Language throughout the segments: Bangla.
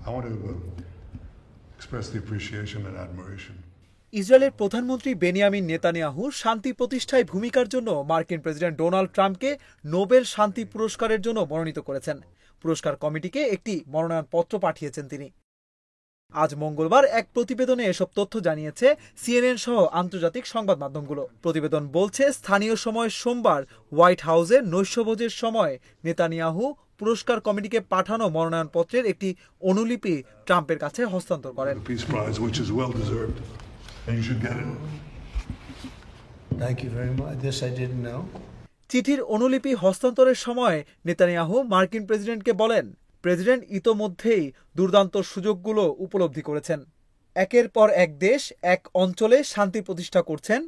I want to express the appreciation and admiration. ইসরায়েলের প্রধানমন্ত্রী বেনিয়ামিন নেতানিয়াহু শান্তি প্রতিষ্ঠায় ভূমিকার জন্য মার্কিন প্রেসিডেন্ট ডোনাল্ড ট্রাম্পকে নোবেল শান্তি পুরস্কারের জন্য মনোনীত করেছেন। পুরস্কার কমিটিকে একটি মনোনয়নপত্র পাঠিয়েছেন তিনি। আজ মঙ্গলবার এক প্রতিবেদনে এসব তথ্য জানিয়েছে সিএনএন সহ আন্তর্জাতিক সংবাদ মাধ্যমগুলো। প্রতিবেদন বলছে, স্থানীয় সময় সোমবার হোয়াইট হাউসে নৈশভোজের সময় নেতানিয়াহু পুরস্কার কমিটিকে পাঠানো মনোনয়নপত্রের একটি অনুলিপি ট্রাম্পের কাছে হস্তান্তর করেন। চিঠির অনুলিপি হস্তান্তরের সময় নেতানিয়াহু মার্কিন প্রেসিডেন্টকে বলেন, প্রেসিডেন্ট ইতোমধ্যেই দুর্দান্ত সুযোগগুলো উপলব্ধি করেছেন। একের পর এক দেশ এক অঞ্চলে শান্তি প্রতিষ্ঠা করছেন।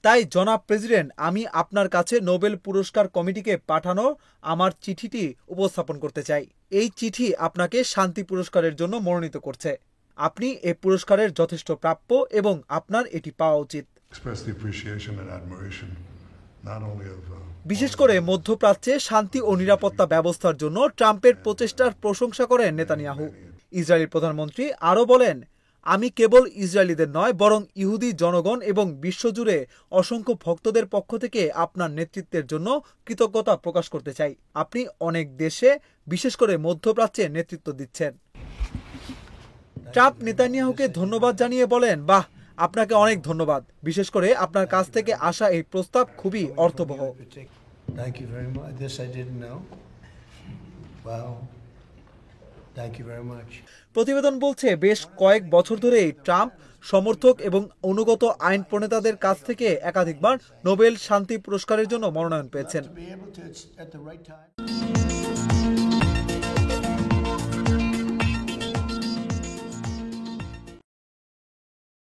তাই জনাব প্রেসিডেন্ট, আমি আপনার কাছে নোবেল পুরস্কার কমিটিকে পাঠানো আমার চিঠিটি উপস্থাপন করতে চাই। এই চিঠি আপনাকে শান্তি পুরস্কারের জন্য মনোনীত করছে। আপনি এই পুরস্কারের যথেষ্ট প্রাপ্য এবং আপনার এটি পাওয়া উচিত। বিশেষ করে মধ্যপ্রাচ্যে শান্তি ও নিরাপত্তা ব্যবস্থার জন্য ট্রাম্পের প্রচেষ্টার প্রশংসা করেন নেতানিয়াহু। ইসরায়েলি প্রধানমন্ত্রী আরও বলেন, আমি কেবল ইসরায়েলিদের নয়, বরং ইহুদি জনগণ এবং বিশ্বজুড়ে অসংখ্য ভক্তদের পক্ষ থেকে আপনার নেতৃত্বের জন্য কৃতজ্ঞতা প্রকাশ করতে চাই। আপনি অনেক দেশে, বিশেষ করে মধ্যপ্রাচ্যে নেতৃত্ব দিচ্ছেন। ট্রাম্প নেতানিয়াহুকে ধন্যবাদ জানিয়ে বলেন, বাহ, আপনাকে অনেক ধন্যবাদ। বিশেষ করে আপনার কাছ থেকে আসা এই প্রস্তাব খুবই অর্থবহ। প্রতিবেদন বলছে, বেশ কয়েক বছর ধরেই ট্রাম্প সমর্থক এবং অনুগত আইন প্রণেতাদের কাছ থেকে একাধিকবার নোবেল শান্তি পুরস্কারের জন্য মনোনয়ন পেয়েছেন।